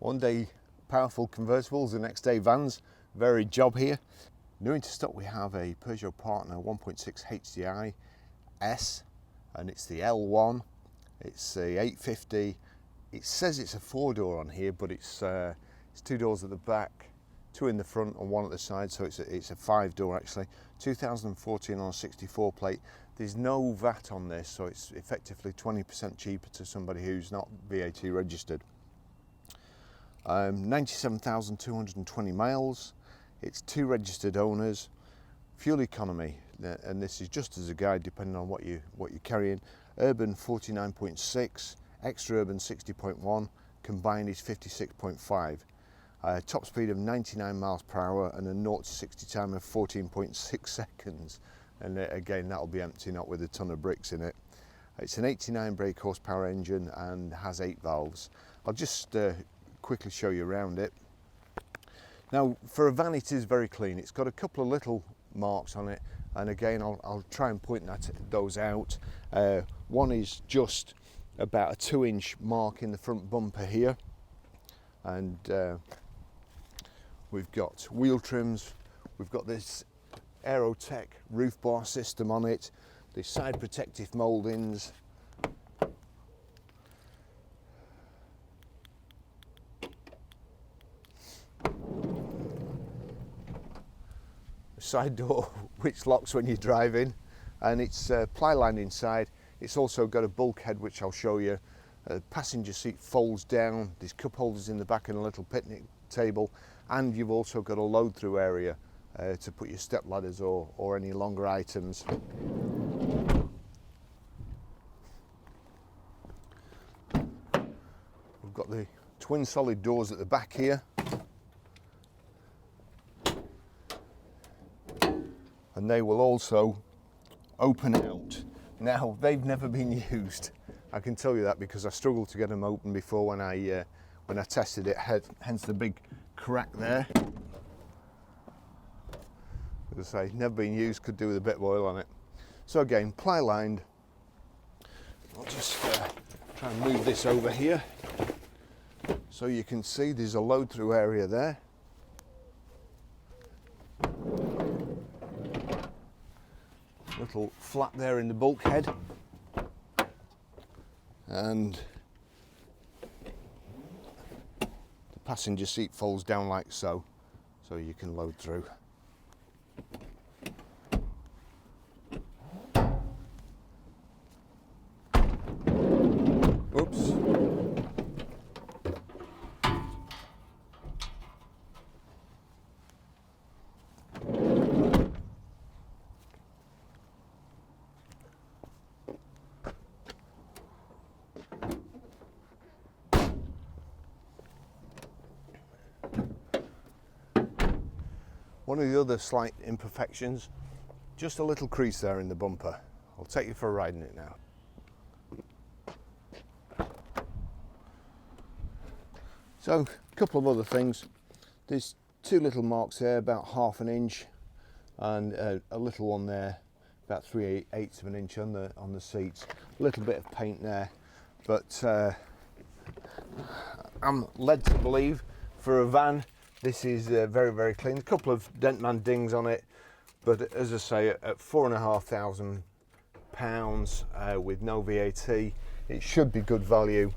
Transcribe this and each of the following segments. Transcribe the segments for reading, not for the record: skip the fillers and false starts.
One day powerful convertibles, the next day vans. Varied job here. New into stock we have a Peugeot Partner 1.6 HDI S, and it's the L1. It's a 850. It says it's a 4-door on here, but it's 2 doors at the back, 2 in the front and 1 at the side, so it's a 5-door actually. 2014 on a 64 plate. There's no VAT on this, so it's effectively 20% cheaper to somebody who's not VAT registered. 97,220 miles. It's 2 registered owners. Fuel economy, and this is just as a guide depending on what you're carrying. Urban 49.6, extra urban 60.1, combined is 56.5. Top speed of 99 miles per hour and a 0 to 60 time of 14.6 seconds. And again, that'll be empty, not with a ton of bricks in it. It's an 89 brake horsepower engine and has 8 valves. I'll just quickly show you around it. Now, for a van, it is very clean. It's got a couple of little marks on it, and again, I'll try and point those out. One is just about a 2-inch mark in the front bumper here, and we've got wheel trims. We've got this Aerotech roof bar system on it, the side protective mouldings. Side door which locks when you're driving, and it's ply lined inside. It's also got a bulkhead which I'll show you. Passenger seat folds down. There's cup holders in the back and a little picnic table, and you've also got a load through area to put your step ladders or any longer items. We've got the twin solid doors at the back here, and they will also open out. Now, they've never been used, I can tell you that, because I struggled to get them open before when I tested it, hence the big crack there. As I say, never been used, could do with a bit of oil on it. So again, ply lined. I'll just try and move this over here so you can see there's a load through area there. Little flap there in the bulkhead, and the passenger seat folds down like so you can load through. Oops. One of the other slight imperfections, just a little crease there in the bumper. I'll take you for a ride in it now. So, a couple of other things. There's 2 little marks there, about 1/2 inch, and a little one there, about 3/8 of an inch on the seats. A little bit of paint there, but I'm led to believe for a van this is very, very clean. A couple of dent man dings on it, but as I say, at £4,500 with no VAT, it should be good value.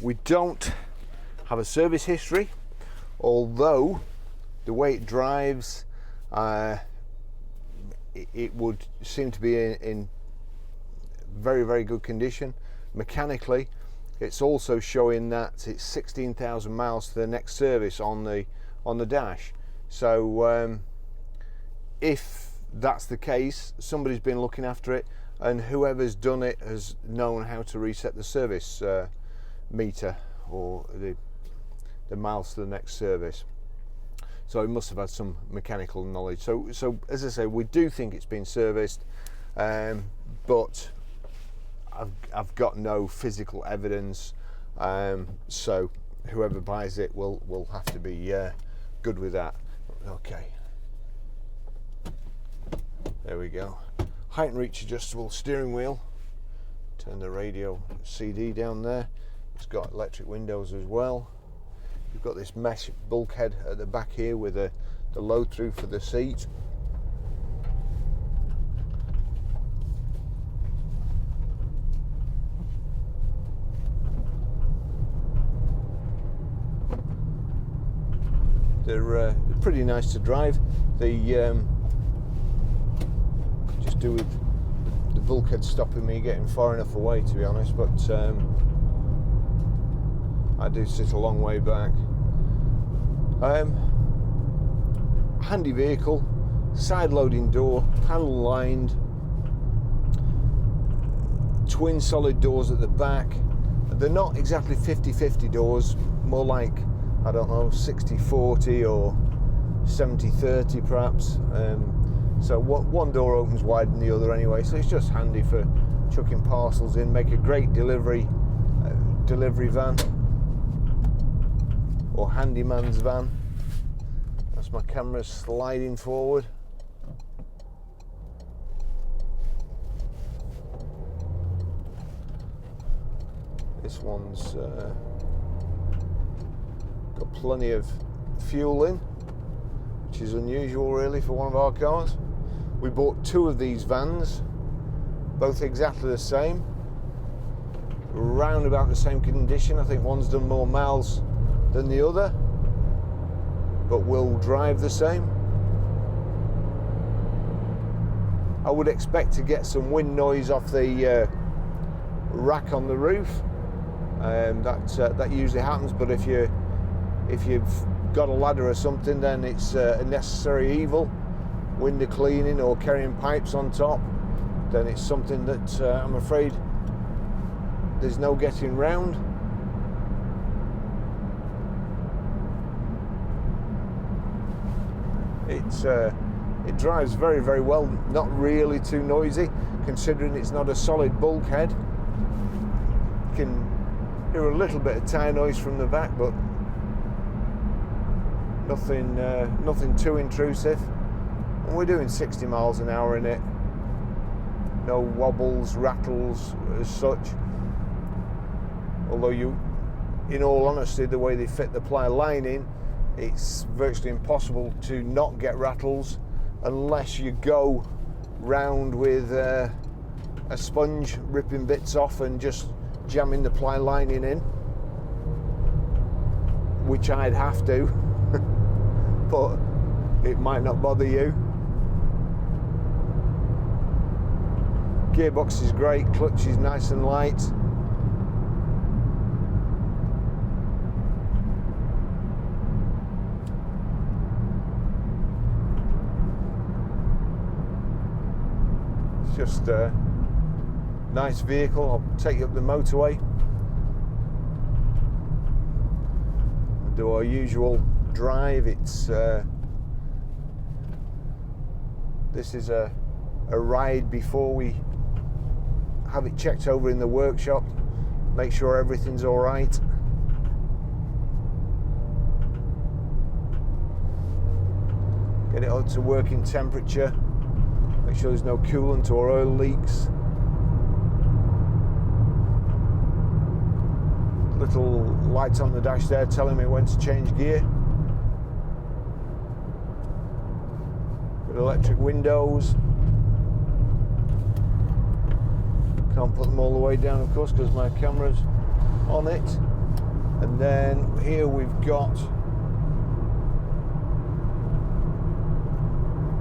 We don't have a service history, although the way it drives, it would seem to be in very, very good condition. Mechanically, it's also showing that it's 16,000 miles to the next service on the dash. So if that's the case, somebody's been looking after it, and whoever's done it has known how to reset the service meter or the miles to the next service. So it must have had some mechanical knowledge. So as I say, we do think it's been serviced, but I've got no physical evidence, so whoever buys it will have to be good with that. Okay, there we go. Height and reach adjustable steering wheel. Turn the radio CD down there. It's got electric windows as well. You've got this mesh bulkhead at the back here with the load through for the seat. They're pretty nice to drive. They could just do with the bulkhead stopping me getting far enough away, to be honest, but I do sit a long way back. Handy vehicle, side loading door, panel lined, twin solid doors at the back. They're not exactly 50-50 doors, more like, I don't know, 60-40 or 70-30 perhaps. So one door opens wider than the other anyway, so it's just handy for chucking parcels in, make a great delivery van or handyman's van. That's my camera sliding forward. This one's got plenty of fuel in, which is unusual really for one of our cars. We bought two of these vans, both exactly the same, round about the same condition. I think one's done more miles than the other, but will drive the same. I would expect to get some wind noise off the rack on the roof. That usually happens, but if you've got a ladder or something, then it's a necessary evil. Window cleaning or carrying pipes on top, then it's something that I'm afraid there's no getting round. It drives very, very well, not really too noisy, considering it's not a solid bulkhead. You can hear a little bit of tyre noise from the back, but nothing too intrusive. And we're doing 60 miles an hour in it. No wobbles, rattles as such. Although in all honesty, the way they fit the ply lining, it's virtually impossible to not get rattles unless you go round with a sponge, ripping bits off and just jamming the ply lining in, which I'd have to, but it might not bother you. Gearbox is great, clutch is nice and light. It's just a nice vehicle. I'll take you up the motorway, do our usual drive. It's this is a ride before we have it checked over in the workshop, make sure everything's all right. Get it up to working temperature, make sure there's no coolant or oil leaks. Little lights on the dash there telling me when to change gear. With electric windows. Can't put them all the way down, of course, because my camera's on it. And then here we've got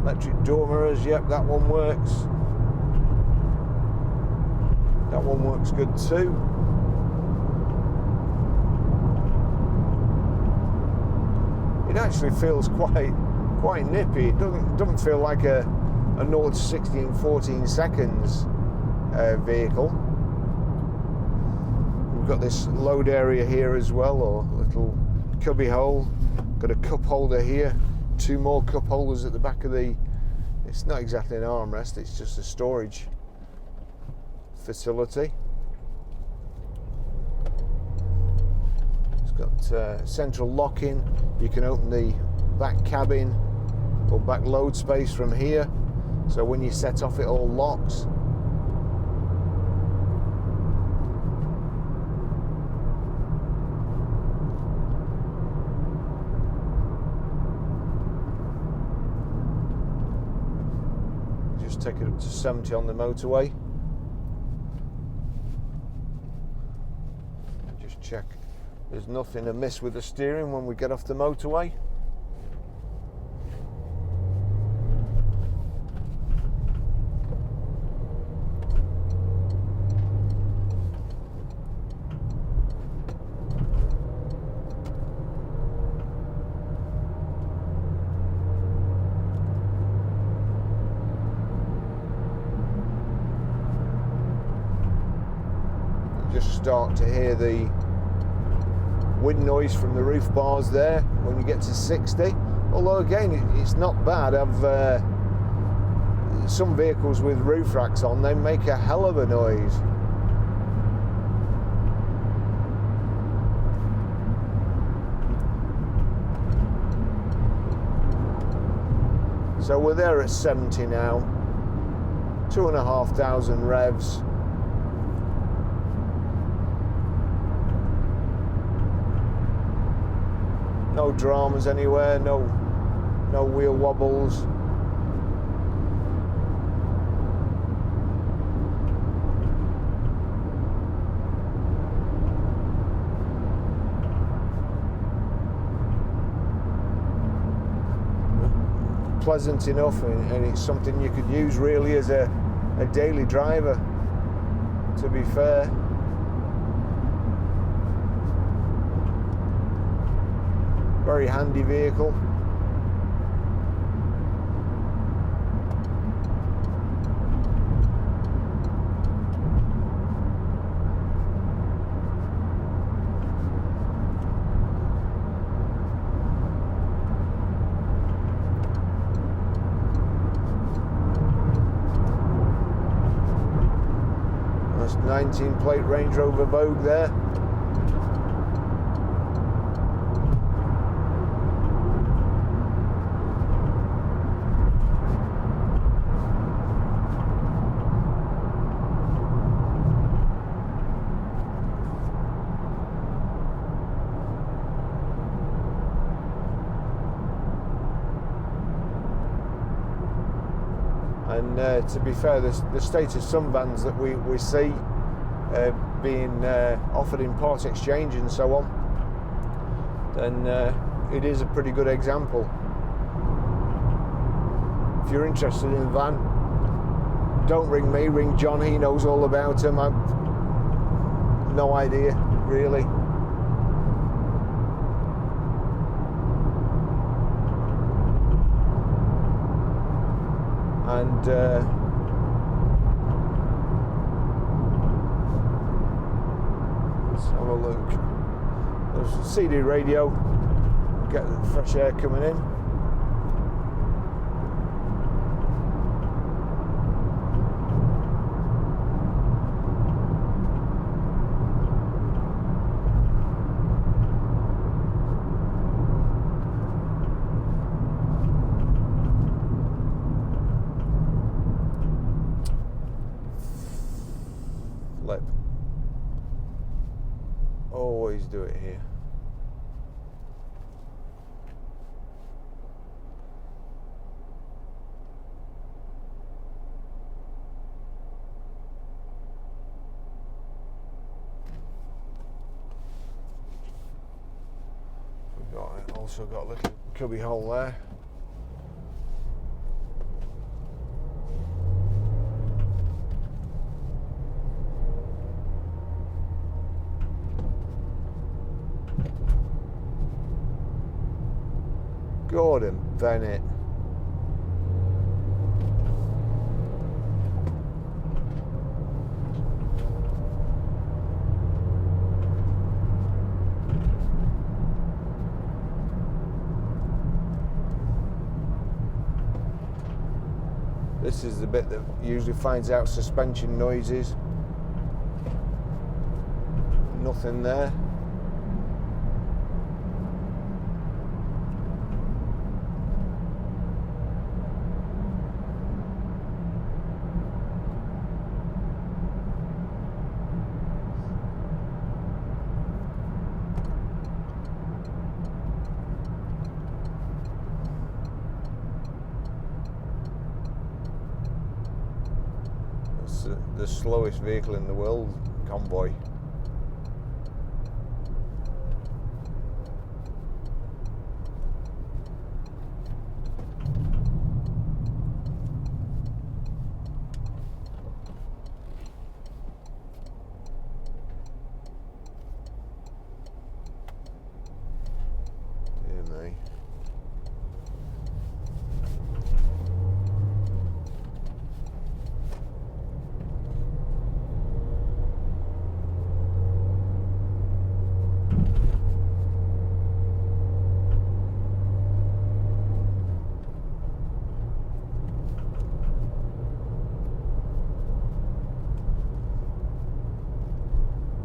electric door mirrors. Yep, that one works. That one works good too. It actually feels quite nippy. It doesn't feel like a 0 to 60 in 14 seconds vehicle. We've got this load area here as well, or little cubby hole. Got a cup holder here, two more cup holders at the back of the, it's not exactly an armrest, it's just a storage facility. It's got central locking. You can open the back cabin or back load space from here, so when you set off it all locks. just take it up to 70 on the motorway. Just check there's nothing amiss with the steering when we get off the motorway. Just start to hear the wind noise from the roof bars there when you get to 60. Although again, it's not bad. Some vehicles with roof racks on, they make a hell of a noise. So we're there at 70 now, 2,500 revs. No dramas anywhere, no wheel wobbles. Pleasant enough, and it's something you could use really as a daily driver, to be fair. Very handy vehicle. That's 19 plate Range Rover Vogue there. And to be fair, the state of some vans that we see being offered in part exchange and so on, then it is a pretty good example. If you're interested in a van, don't ring me, ring John, he knows all about them. I've no idea, really. And let's have a look. There's a CD radio, get the fresh air coming in. Flip. Always do it here. Also got a little cubby hole there. Gordon Bennett. This is the bit that usually finds out suspension noises. Nothing there. the slowest vehicle in the world, convoy. Dear me.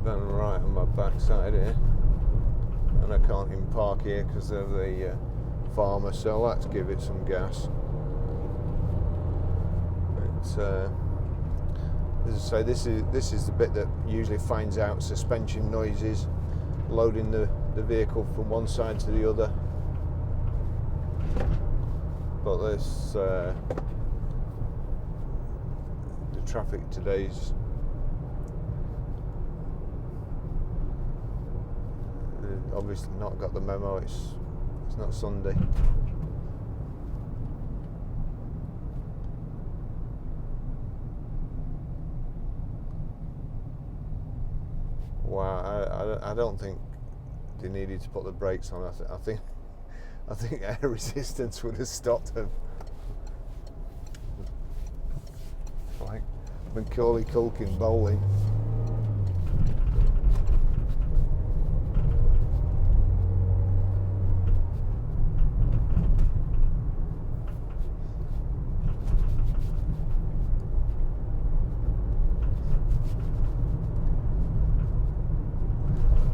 Van right on my backside here, and I can't even park here because of the farmer, so let's give it some gas. It's, as I say, this is the bit that usually finds out suspension noises, loading the vehicle from one side to the other. But this the traffic today's obviously not got the memo. It's not Sunday. Wow, I don't think they needed to put the brakes on. I think air resistance would have stopped them. Like Macaulay Culkin bowling.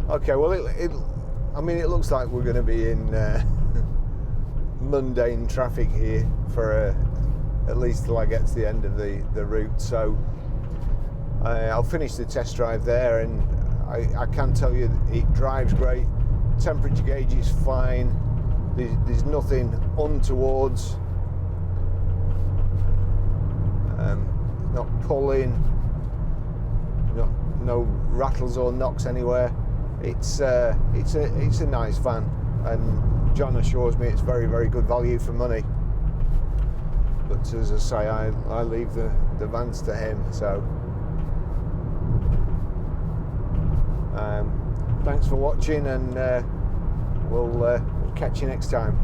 Okay, well, I mean, it looks like we're going to be in mundane traffic here for at least till I get to the end of the route. So I'll finish the test drive there, and I can tell you it drives great. Temperature gauge is fine. There's nothing untowards. Not pulling. No rattles or knocks anywhere. It's a nice van, and John assures me it's very, very good value for money. But as I say, I leave the vans to him. So thanks for watching, and we'll catch you next time.